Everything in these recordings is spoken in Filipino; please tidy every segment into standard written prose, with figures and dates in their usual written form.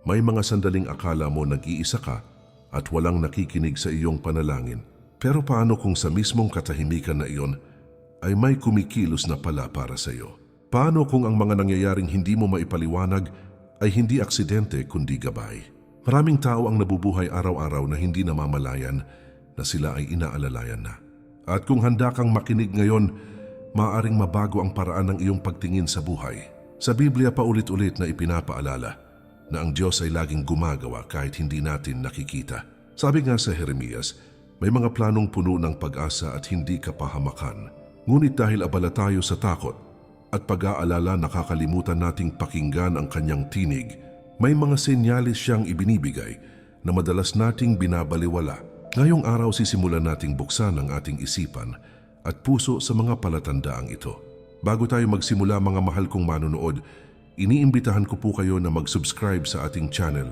May mga sandaling akala mo nag-iisa ka at walang nakikinig sa iyong panalangin. Pero paano kung sa mismong katahimikan na iyon ay may kumikilos na pala para sa iyo? Paano kung ang mga nangyayaring hindi mo maipaliwanag ay hindi aksidente kundi gabay? Maraming tao ang nabubuhay araw-araw na hindi namamalayan na sila ay inaalalayan na. At kung handa kang makinig ngayon, maaaring mabago ang paraan ng iyong pagtingin sa buhay. Sa Biblia paulit-ulit na ipinapaalala na ang Diyos ay laging gumagawa kahit hindi natin nakikita. Sabi nga sa Jeremias, may mga planong puno ng pag-asa at hindi kapahamakan. Ngunit dahil abala tayo sa takot at pag-aalala, nakakalimutan nating pakinggan ang kanyang tinig. May mga senyalis siyang ibinibigay na madalas nating binabaliwala. Ngayong araw sisimulan nating buksan ang ating isipan at puso sa mga palatandaang ito. Bago tayo magsimula, mga mahal kong manonood, iniimbitahan ko po kayo na mag-subscribe sa ating channel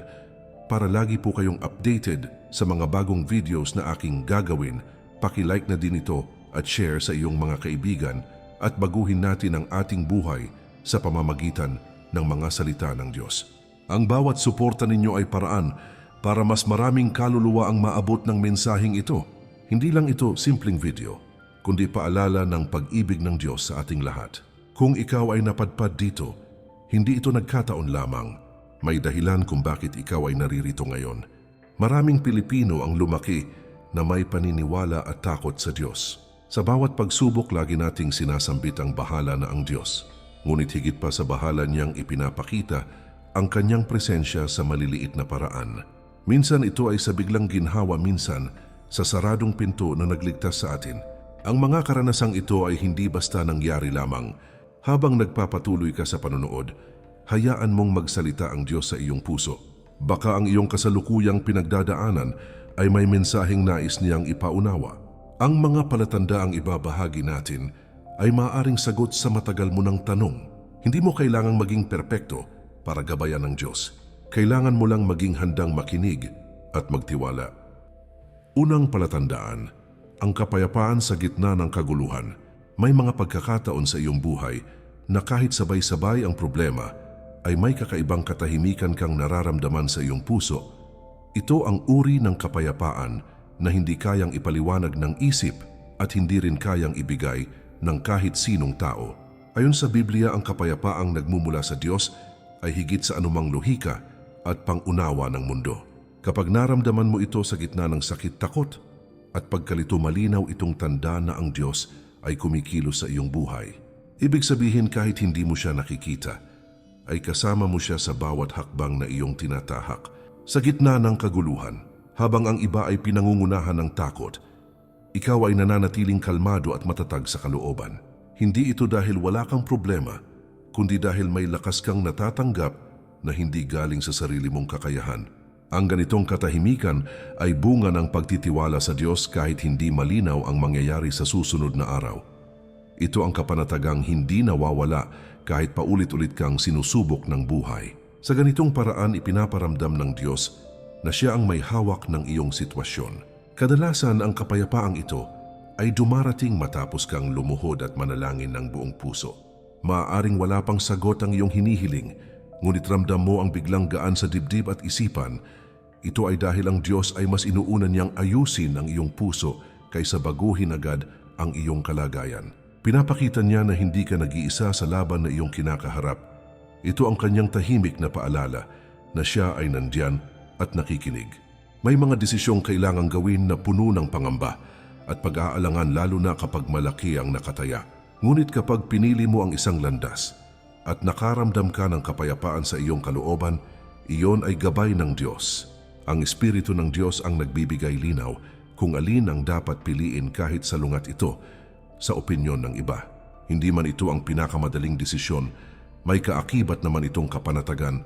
para lagi po kayong updated sa mga bagong videos na aking gagawin. Paki-like na din ito at share sa iyong mga kaibigan at baguhin natin ang ating buhay sa pamamagitan ng mga salita ng Diyos. Ang bawat suporta ninyo ay paraan para mas maraming kaluluwa ang maabot ng mensaheng ito. Hindi lang ito simpleng video, kundi paalala ng pag-ibig ng Diyos sa ating lahat. Kung ikaw ay napadpad dito, hindi ito nagkataon lamang. May dahilan kung bakit ikaw ay naririto ngayon. Maraming Pilipino ang lumaki na may paniniwala at takot sa Diyos. Sa bawat pagsubok, lagi nating sinasambit ang bahala na ang Diyos. Ngunit higit pa sa bahala niyang ipinapakita ang kanyang presensya sa maliliit na paraan. Minsan ito ay sa biglang ginhawa, minsan sa saradong pinto na nagligtas sa atin. Ang mga karanasang ito ay hindi basta nangyari lamang. Habang nagpapatuloy ka sa panonood, hayaan mong magsalita ang Diyos sa iyong puso. Baka ang iyong kasalukuyang pinagdadaanan ay may mensaheng nais niyang ipaunawa. Ang mga palatandaang ibabahagi natin ay maaaring sagot sa matagal mo ng tanong. Hindi mo kailangang maging perpekto para gabayan ng Diyos. Kailangan mo lang maging handang makinig at magtiwala. Unang palatandaan, ang kapayapaan sa gitna ng kaguluhan. May mga pagkakataon sa iyong buhay na kahit sabay-sabay ang problema, ay may kakaibang katahimikan kang nararamdaman sa iyong puso. Ito ang uri ng kapayapaan na hindi kayang ipaliwanag ng isip at hindi rin kayang ibigay ng kahit sinong tao. Ayon sa Biblia, ang kapayapaang nagmumula sa Diyos ay higit sa anumang lohika at pangunawa ng mundo. Kapag naramdaman mo ito sa gitna ng sakit, takot at pagkalito, malinaw itong tanda na ang Diyos ay kumikilos sa iyong buhay. Ibig sabihin, kahit hindi mo siya nakikita, ay kasama mo siya sa bawat hakbang na iyong tinatahak. Sa gitna ng kaguluhan, habang ang iba ay pinangungunahan ng takot, ikaw ay nananatiling kalmado at matatag sa kalooban. Hindi ito dahil wala kang problema, kundi dahil may lakas kang natatanggap na hindi galing sa sarili mong kakayahan. Ang ganitong katahimikan ay bunga ng pagtitiwala sa Diyos kahit hindi malinaw ang mangyayari sa susunod na araw. Ito ang kapanatagang hindi nawawala kahit paulit-ulit kang sinusubok ng buhay. Sa ganitong paraan, ipinaparamdam ng Diyos na siya ang may hawak ng iyong sitwasyon. Kadalasan ang kapayapaang ito ay dumarating matapos kang lumuhod at manalangin ng buong puso. Maaaring wala pang sagot ang iyong hinihiling, ngunit ramdam mo ang biglang gaan sa dibdib at isipan. Ito ay dahil ang Diyos ay mas inuuna niyang ayusin ang iyong puso kaysa baguhin agad ang iyong kalagayan. Pinapakita niya na hindi ka nag-iisa sa laban na iyong kinakaharap. Ito ang kanyang tahimik na paalala na siya ay nandyan at nakikinig. May mga desisyong kailangang gawin na puno ng pangamba at pag-aalangan, lalo na kapag malaki ang nakataya. Ngunit kapag pinili mo ang isang landas at nakaramdam ka ng kapayapaan sa iyong kalooban, iyon ay gabay ng Diyos. Ang Espiritu ng Diyos ang nagbibigay linaw kung alin ang dapat piliin kahit salungat ito sa opinyon ng iba. Hindi man ito ang pinakamadaling desisyon, may kaakibat naman itong kapanatagan.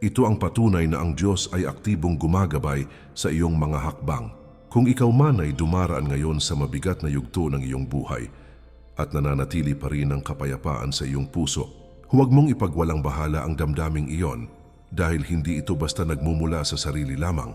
Ito ang patunay na ang Diyos ay aktibong gumagabay sa iyong mga hakbang. Kung ikaw man ay dumaraan ngayon sa mabigat na yugto ng iyong buhay at nananatili pa rin ang kapayapaan sa iyong puso, huwag mong ipagwalang bahala ang damdaming iyon dahil hindi ito basta nagmumula sa sarili lamang.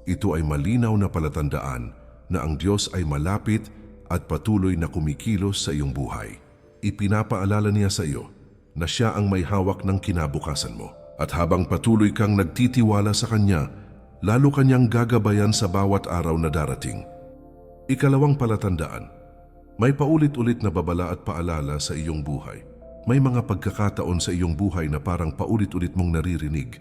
Ito ay malinaw na palatandaan na ang Diyos ay malapit at patuloy na kumikilos sa iyong buhay. Ipinapaalala niya sa iyo na siya ang may hawak ng kinabukasan mo. At habang patuloy kang nagtitiwala sa Kanya, lalo Kanyang gagabayan sa bawat araw na darating. Ikalawang palatandaan, may paulit-ulit na babala at paalala sa iyong buhay. May mga pagkakataon sa iyong buhay na parang paulit-ulit mong naririnig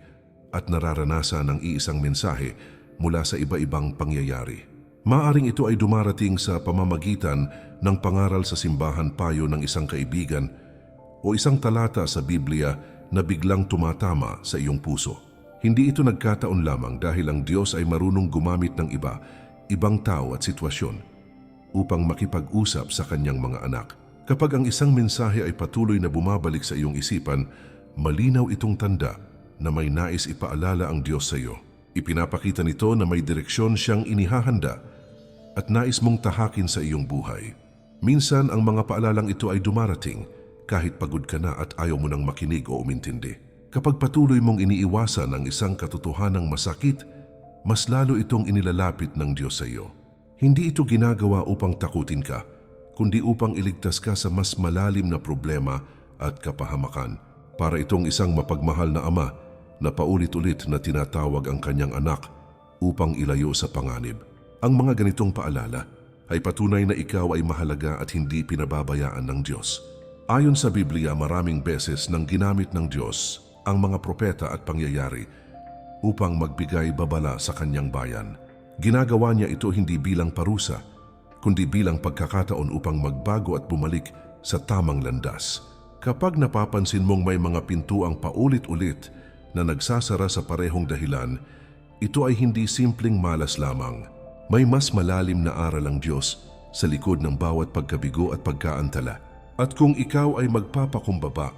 at nararanasan ang iisang mensahe mula sa iba-ibang pangyayari. Maaring ito ay dumarating sa pamamagitan ng pangaral sa simbahan, payo ng isang kaibigan o isang talata sa Biblia na biglang tumatama sa iyong puso. Hindi ito nagkataon lamang dahil ang Diyos ay marunong gumamit ng ibang tao at sitwasyon upang makipag-usap sa Kanyang mga anak. Kapag ang isang mensahe ay patuloy na bumabalik sa iyong isipan, malinaw itong tanda na may nais ipaalala ang Diyos sa iyo. Ipinapakita nito na may direksyon siyang inihahanda at nais mong tahakin sa iyong buhay. Minsan ang mga paalalang ito ay dumarating kahit pagod ka na at ayaw mo nang makinig o umintindi. Kapag patuloy mong iniiwasan ang isang katotohanang masakit, mas lalo itong inilalapit ng Diyos sa iyo. Hindi ito ginagawa upang takutin ka, kundi upang iligtas ka sa mas malalim na problema at kapahamakan. Para itong isang mapagmahal na ama na paulit-ulit na tinatawag ang kanyang anak upang ilayo sa panganib. Ang mga ganitong paalala ay patunay na ikaw ay mahalaga at hindi pinababayaan ng Diyos. Ayon sa Biblia, maraming beses nang ginamit ng Diyos ang mga propeta at pangyayari upang magbigay babala sa Kanyang bayan. Ginagawa niya ito hindi bilang parusa, kundi bilang pagkakataon upang magbago at bumalik sa tamang landas. Kapag napapansin mong may mga pintuang paulit-ulit na nagsasara sa parehong dahilan, ito ay hindi simpleng malas lamang. May mas malalim na aral ang Diyos sa likod ng bawat pagkabigo at pagkaantala. At kung ikaw ay magpapakumbaba,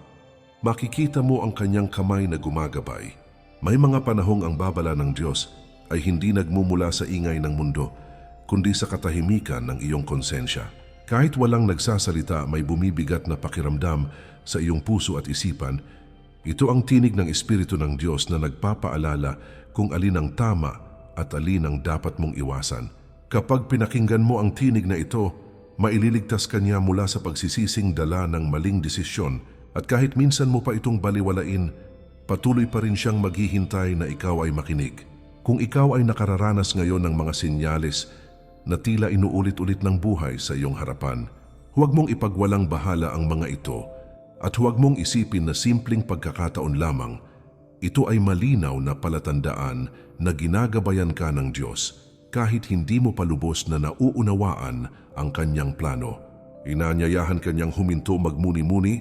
makikita mo ang Kanyang kamay na gumagabay. May mga panahong ang babala ng Diyos ay hindi nagmumula sa ingay ng mundo, kundi sa katahimikan ng iyong konsensya. Kahit walang nagsasalita, may bumibigat na pakiramdam sa iyong puso at isipan. Ito ang tinig ng Espiritu ng Diyos na nagpapaalala kung alin ang tama at alin ang dapat mong iwasan. Kapag pinakinggan mo ang tinig na ito, maililigtas ka niya mula sa pagsisising dala ng maling desisyon, at kahit minsan mo pa itong baliwalain, patuloy pa rin siyang maghihintay na ikaw ay makinig. Kung ikaw ay nakararanas ngayon ng mga senyales na tila inuulit-ulit ng buhay sa iyong harapan, huwag mong ipagwalang bahala ang mga ito at huwag mong isipin na simpleng pagkakataon lamang. Ito ay malinaw na palatandaan na ginagabayan ka ng Diyos kahit hindi mo palubos na nauunawaan ang Kanyang plano. Inanyayahan Kanyang huminto, magmuni-muni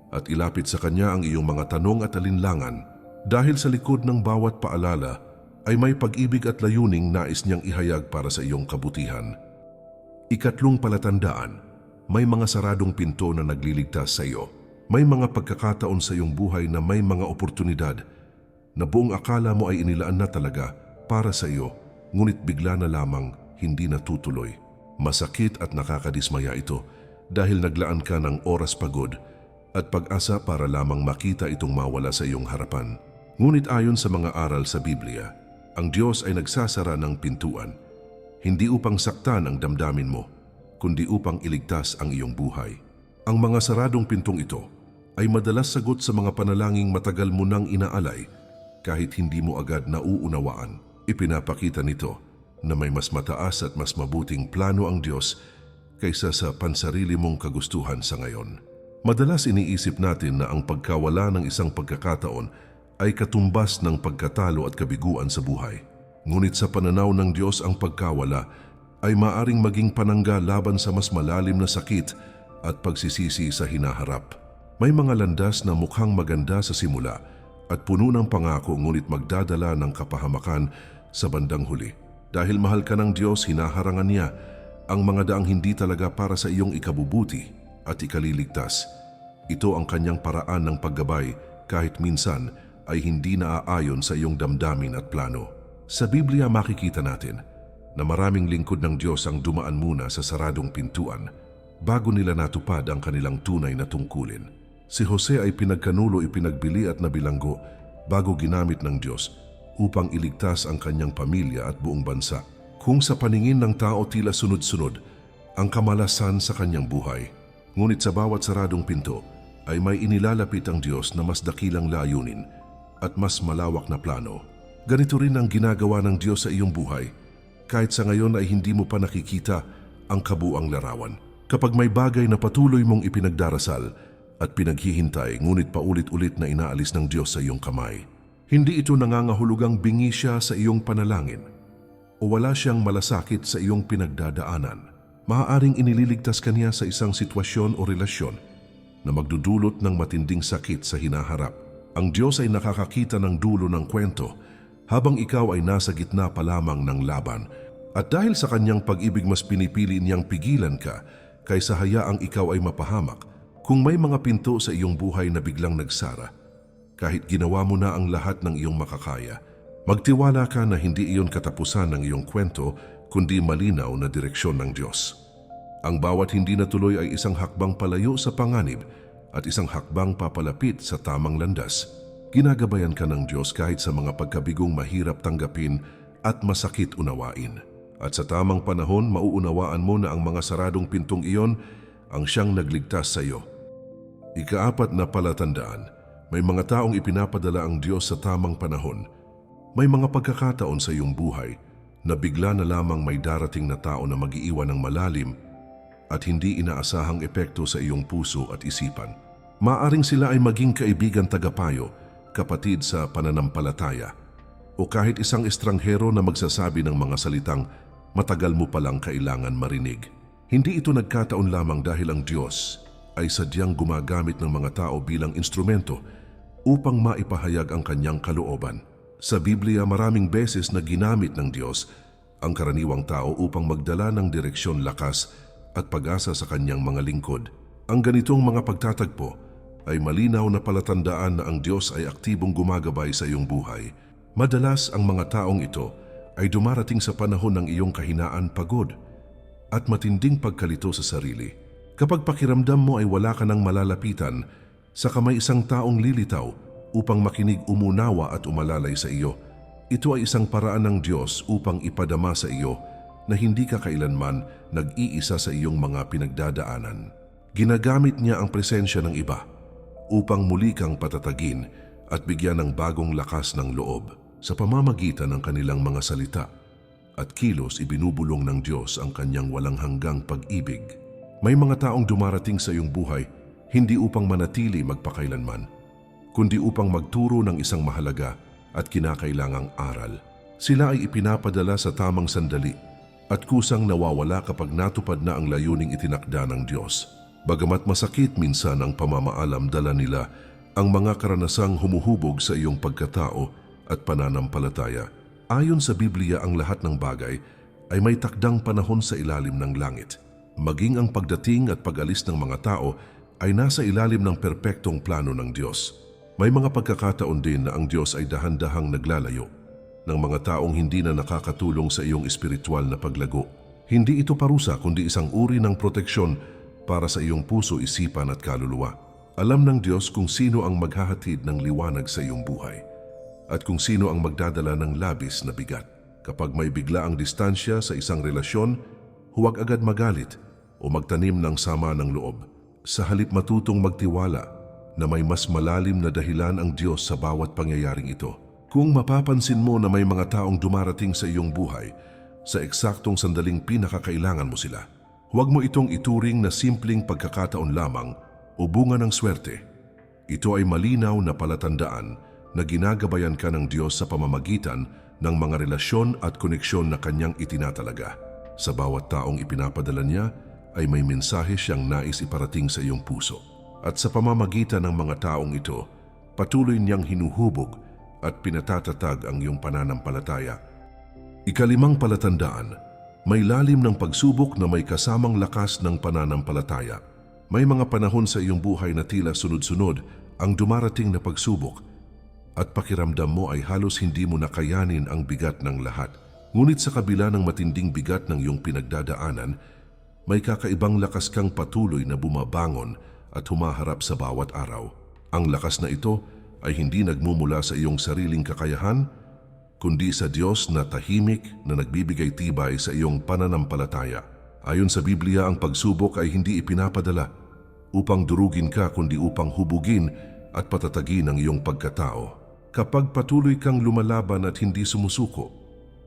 at ilapit sa Kanya ang iyong mga tanong at alinlangan. Dahil sa likod ng bawat paalala ay may pag-ibig at layuning nais niyang ihayag para sa iyong kabutihan. Ikatlong palatandaan, may mga saradong pinto na nagliligtas sa iyo. May mga pagkakataon sa iyong buhay na may mga oportunidad na buong akala mo ay inilaan na talaga para sa iyo, ngunit bigla na lamang hindi natutuloy. Masakit at nakakadismaya ito dahil naglaan ka ng oras, pagod at pag-asa para lamang makita itong mawala sa iyong harapan. Ngunit ayon sa mga aral sa Biblia, ang Diyos ay nagsasara ng pintuan, hindi upang saktan ang damdamin mo, kundi upang iligtas ang iyong buhay. Ang mga saradong pintong ito ay madalas sagot sa mga panalangin matagal mo nang inaalay kahit hindi mo agad nauunawaan. Ipinapakita nito na may mas mataas at mas mabuting plano ang Diyos kaysa sa pansarili mong kagustuhan sa ngayon. Madalas iniisip natin na ang pagkawala ng isang pagkakataon ay katumbas ng pagkatalo at kabiguan sa buhay. Ngunit sa pananaw ng Diyos, ang pagkawala ay maaring maging panangga laban sa mas malalim na sakit at pagsisisi sa hinaharap. May mga landas na mukhang maganda sa simula at puno ng pangako, ngunit magdadala ng kapahamakan sa bandang huli. Dahil mahal ka ng Diyos, hinaharangan niya ang mga daang hindi talaga para sa iyong ikabubuti at ikaliligtas. Ito ang Kanyang paraan ng paggabay kahit minsan ay hindi naaayon sa iyong damdamin at plano. Sa Biblia makikita natin na maraming lingkod ng Diyos ang dumaan muna sa saradong pintuan bago nila natupad ang kanilang tunay na tungkulin. Si Jose ay pinagkanulo, ipinagbili at nabilanggo bago ginamit ng Diyos upang iligtas ang kanyang pamilya at buong bansa. Kung sa paningin ng tao tila sunod-sunod ang kamalasan sa kanyang buhay, ngunit sa bawat saradong pinto ay may inilalapit ang Diyos na mas dakilang layunin. at mas malawak na plano. Ganito rin ang ginagawa ng Diyos sa iyong buhay. Kahit sa ngayon ay hindi mo pa nakikita ang kabuang larawan. Kapag may bagay na patuloy mong ipinagdarasal at pinaghihintay ngunit paulit-ulit na inaalis ng Diyos sa iyong kamay, hindi ito nangangahulugang bingi siya sa iyong panalangin o wala siyang malasakit sa iyong pinagdadaanan. Maaaring inililigtas ka niya sa isang sitwasyon o relasyon na magdudulot ng matinding sakit sa hinaharap. Ang Diyos ay nakakakita ng dulo ng kwento habang ikaw ay nasa gitna pa lamang ng laban. At dahil sa kanyang pag-ibig, mas pinipili niyang pigilan ka kaysa hayaang ikaw ay mapahamak. Kung may mga pinto sa iyong buhay na biglang nagsara, kahit ginawa mo na ang lahat ng iyong makakaya, magtiwala ka na hindi iyon katapusan ng iyong kwento, kundi malinaw na direksyon ng Diyos. Ang bawat hindi natuloy ay isang hakbang palayo sa panganib at isang hakbang papalapit sa tamang landas. Ginagabayan ka ng Diyos kahit sa mga pagkabigong mahirap tanggapin at masakit unawain. At sa tamang panahon, mauunawaan mo na ang mga saradong pintong iyon ang siyang nagligtas sa iyo. Ika-4 na palatandaan, may mga taong ipinapadala ang Diyos sa tamang panahon. May mga pagkakataon sa iyong buhay na bigla na lamang may darating na tao na mag-iiwan ng malalim at hindi inaasahang epekto sa iyong puso at isipan. Maaring sila ay maging kaibigan tagapayo, kapatid sa pananampalataya, o kahit isang estranghero na magsasabi ng mga salitang matagal mo palang kailangan marinig. Hindi ito nagkataon lamang dahil ang Diyos ay sadyang gumagamit ng mga tao bilang instrumento upang maipahayag ang kanyang kalooban. Sa Biblia, maraming beses na ginamit ng Diyos ang karaniwang tao upang magdala ng direksyon, lakas at pag-asa sa kanyang mga lingkod. Ang ganitong mga pagtatagpo ay malinaw na palatandaan na ang Diyos ay aktibong gumagabay sa iyong buhay. Madalas ang mga taong ito ay dumarating sa panahon ng iyong kahinaan, pagod at matinding pagkalito sa sarili. Kapag pakiramdam mo ay wala ka nang malalapitan, saka may isang taong lilitaw upang makinig, umunawa at umalalay sa iyo. Ito ay isang paraan ng Diyos upang ipadama sa iyo na hindi ka kailanman nag-iisa sa iyong mga pinagdadaanan. Ginagamit niya ang presensya ng iba upang muli kang patatagin at bigyan ng bagong lakas ng loob. Sa pamamagitan ng kanilang mga salita at kilos, ibinubulong ng Diyos ang kanyang walang hanggang pag-ibig. May mga taong dumarating sa iyong buhay hindi upang manatili magpakailanman, kundi upang magturo ng isang mahalaga at kinakailangang aral. Sila ay ipinapadala sa tamang sandali at kusang nawawala kapag natupad na ang layuning itinakda ng Diyos. Bagamat masakit minsan ang pamamaalam, dala nila ang mga karanasang humuhubog sa iyong pagkatao at pananampalataya. Ayon sa Biblia, ang lahat ng bagay ay may takdang panahon sa ilalim ng langit. Maging ang pagdating at pag-alis ng mga tao ay nasa ilalim ng perpektong plano ng Diyos. May mga pagkakataon din na ang Diyos ay dahan-dahang naglalayo ng mga taong hindi na nakakatulong sa iyong espiritual na paglago. Hindi ito parusa kundi isang uri ng proteksyon para sa iyong puso, isipan at kaluluwa. Alam ng Diyos kung sino ang maghahatid ng liwanag sa iyong buhay at kung sino ang magdadala ng labis na bigat. Kapag may bigla ang distansya sa isang relasyon, huwag agad magalit o magtanim ng sama ng loob. Sa halip, matutong magtiwala na may mas malalim na dahilan ang Diyos sa bawat pangyayaring ito. Kung mapapansin mo na may mga taong dumarating sa iyong buhay sa eksaktong sandaling pinakakailangan mo sila, huwag mo itong ituring na simpleng pagkakataon lamang o bunga ng swerte. Ito ay malinaw na palatandaan na ginagabayan ka ng Diyos sa pamamagitan ng mga relasyon at koneksyon na kanyang itinatalaga. Sa bawat taong ipinapadala niya ay may mensahe siyang nais iparating sa iyong puso. At sa pamamagitan ng mga taong ito, patuloy niyang hinuhubog at pinatatatag ang iyong pananampalataya. Ika-5 palatandaan, may lalim ng pagsubok na may kasamang lakas ng pananampalataya. May mga panahon sa iyong buhay na tila sunod-sunod ang dumarating na pagsubok at pakiramdam mo ay halos hindi mo nakayanin ang bigat ng lahat. Ngunit sa kabila ng matinding bigat ng iyong pinagdadaanan, may kakaibang lakas kang patuloy na bumabangon at humaharap sa bawat araw. Ang lakas na ito ay hindi nagmumula sa iyong sariling kakayahan, kundi sa Diyos na tahimik na nagbibigay tibay sa iyong pananampalataya. Ayon sa Biblia, ang pagsubok ay hindi ipinapadala upang durugin ka, kundi upang hubugin at patatagin ang iyong pagkatao. Kapag patuloy kang lumalaban at hindi sumusuko,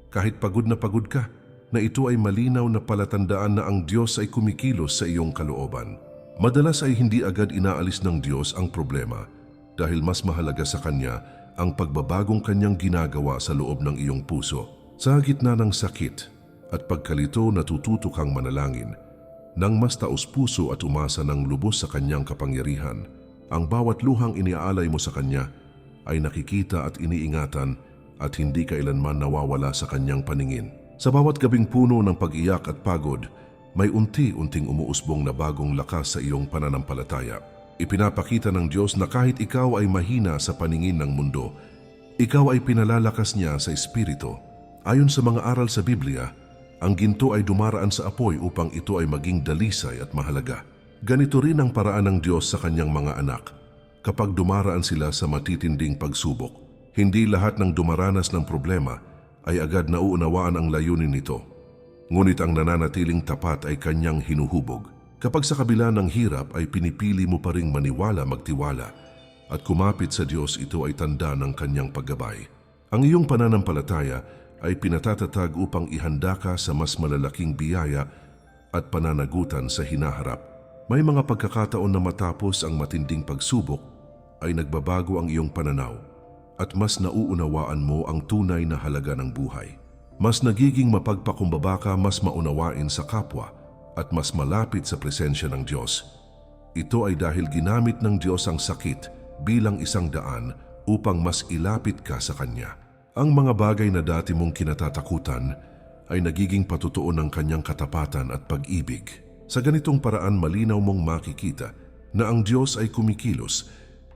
kahit pagod ka, na ito ay malinaw na palatandaan na ang Diyos ay kumikilos sa iyong kalooban. Madalas ay hindi agad inaalis ng Diyos ang problema dahil mas mahalaga sa Kanya ang pagbabagong Kanyang ginagawa sa loob ng iyong puso. Sa gitna ng sakit at pagkalito, natututo kang manalangin nang mas taos puso at umasa ng lubos sa Kanyang kapangyarihan. Ang bawat luhang iniaalay mo sa Kanya ay nakikita at iniingatan at hindi kailanman nawawala sa Kanyang paningin. Sa bawat gabing puno ng pag-iyak at pagod, may unti-unting umuusbong na bagong lakas sa iyong pananampalataya. Ipinapakita ng Diyos na kahit ikaw ay mahina sa paningin ng mundo, ikaw ay pinalalakas niya sa Espiritu. Ayon sa mga aral sa Biblia, ang ginto ay dumaraan sa apoy upang ito ay maging dalisay at mahalaga. Ganito rin ang paraan ng Diyos sa Kanyang mga anak. Kapag dumaraan sila sa matitinding pagsubok, hindi lahat ng dumaranas ng problema ay agad nauunawaan ang layunin nito. Ngunit ang nananatiling tapat ay Kanyang hinuhubog. Kapag sa kabila ng hirap ay pinipili mo pa ring maniwala, magtiwala at kumapit sa Diyos, ito ay tanda ng Kanyang paggabay. Ang iyong pananampalataya ay pinatatatag upang ihanda ka sa mas malalaking biyaya at pananagutan sa hinaharap. May mga pagkakataon na matapos ang matinding pagsubok ay nagbabago ang iyong pananaw at mas nauunawaan mo ang tunay na halaga ng buhay. Mas nagiging mapagpakumbaba ka, mas maunawain sa kapwa at mas malapit sa presensya ng Diyos. Ito ay dahil ginamit ng Diyos ang sakit bilang isang daan upang mas ilapit ka sa Kanya. Ang mga bagay na dati mong kinatatakutan ay nagiging patutuo ng Kanyang katapatan at pag-ibig. Sa ganitong paraan, malinaw mong makikita na ang Diyos ay kumikilos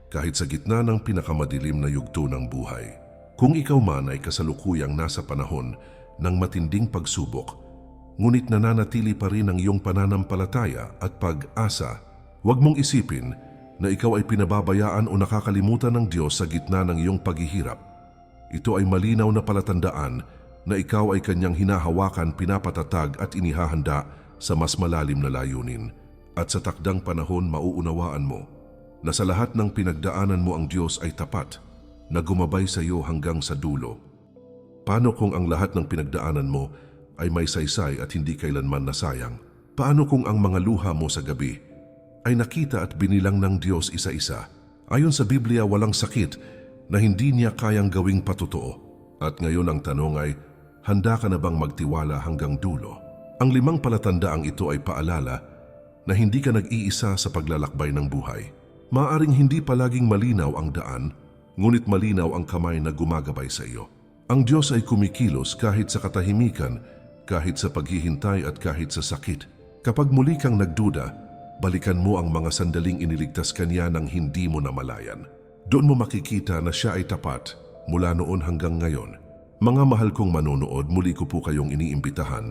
kahit sa gitna ng pinakamadilim na yugto ng buhay. Kung ikaw man ay kasalukuyang nasa panahon ng matinding pagsubok, ngunit nananatili pa rin ang iyong pananampalataya at pag-asa, huwag mong isipin na ikaw ay pinababayaan o nakakalimutan ng Diyos sa gitna ng iyong paghihirap. Ito ay malinaw na palatandaan na ikaw ay Kanyang hinahawakan, pinapatatag at inihahanda sa mas malalim na layunin. At sa takdang panahon, mauunawaan mo na sa lahat ng pinagdaanan mo ang Diyos ay tapat na gumabay sa iyo hanggang sa dulo. Paano kung ang lahat ng pinagdaanan mo ay may saysay at hindi kailanman nasayang? Paano kung ang mga luha mo sa gabi ay nakita at binilang ng Diyos isa-isa? Ayon sa Biblia, walang sakit na hindi Niya kayang gawing patotoo. At ngayon ang tanong ay, handa ka na bang magtiwala hanggang dulo? Ang 5 palatandaang ito ay paalala na hindi ka nag-iisa sa paglalakbay ng buhay. Maaring hindi palaging malinaw ang daan, ngunit malinaw ang kamay na gumagabay sa iyo. Ang Diyos ay kumikilos kahit sa katahimikan, kahit sa paghihintay at kahit sa sakit. Kapag muli kang nagduda, balikan mo ang mga sandaling iniligtas Kanya nang hindi mo namalayan. Doon mo makikita na Siya ay tapat mula noon hanggang ngayon. Mga mahal kong manonood, muli ko po kayong iniimbitahan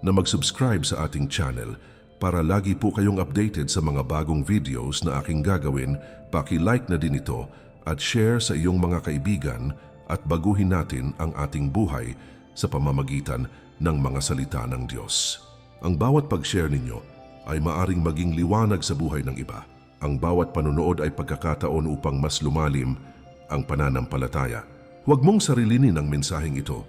na mag-subscribe sa ating channel para lagi po kayong updated sa mga bagong videos na aking gagawin. Paki-like na din ito at share sa iyong mga kaibigan at baguhin natin ang ating buhay sa pamamagitan ng mga salita ng Diyos. Ang bawat pag-share ninyo ay maaring maging liwanag sa buhay ng iba. Ang bawat panonood ay pagkakataon upang mas lumalim ang pananampalataya. Huwag mong sarilinin ang mensaheng ito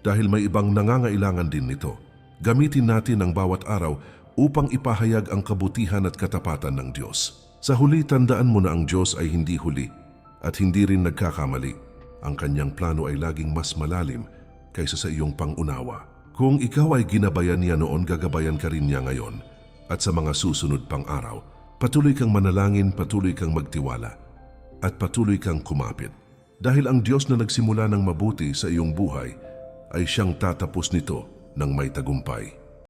dahil may ibang nangangailangan din nito. Gamitin natin ang bawat araw upang ipahayag ang kabutihan at katapatan ng Diyos. Sa huli, tandaan mo na ang Diyos ay hindi huli at hindi rin nagkakamali. Ang Kanyang plano ay laging mas malalim kaysa sa iyong pangunawa. Kung ikaw ay ginabayan Niya noon, gagabayan ka rin Niya ngayon. At sa mga susunod pang araw, patuloy kang manalangin, patuloy kang magtiwala, at patuloy kang kumapit. Dahil ang Diyos na nagsimula ng mabuti sa iyong buhay ay Siyang tatapos nito ng may tagumpay.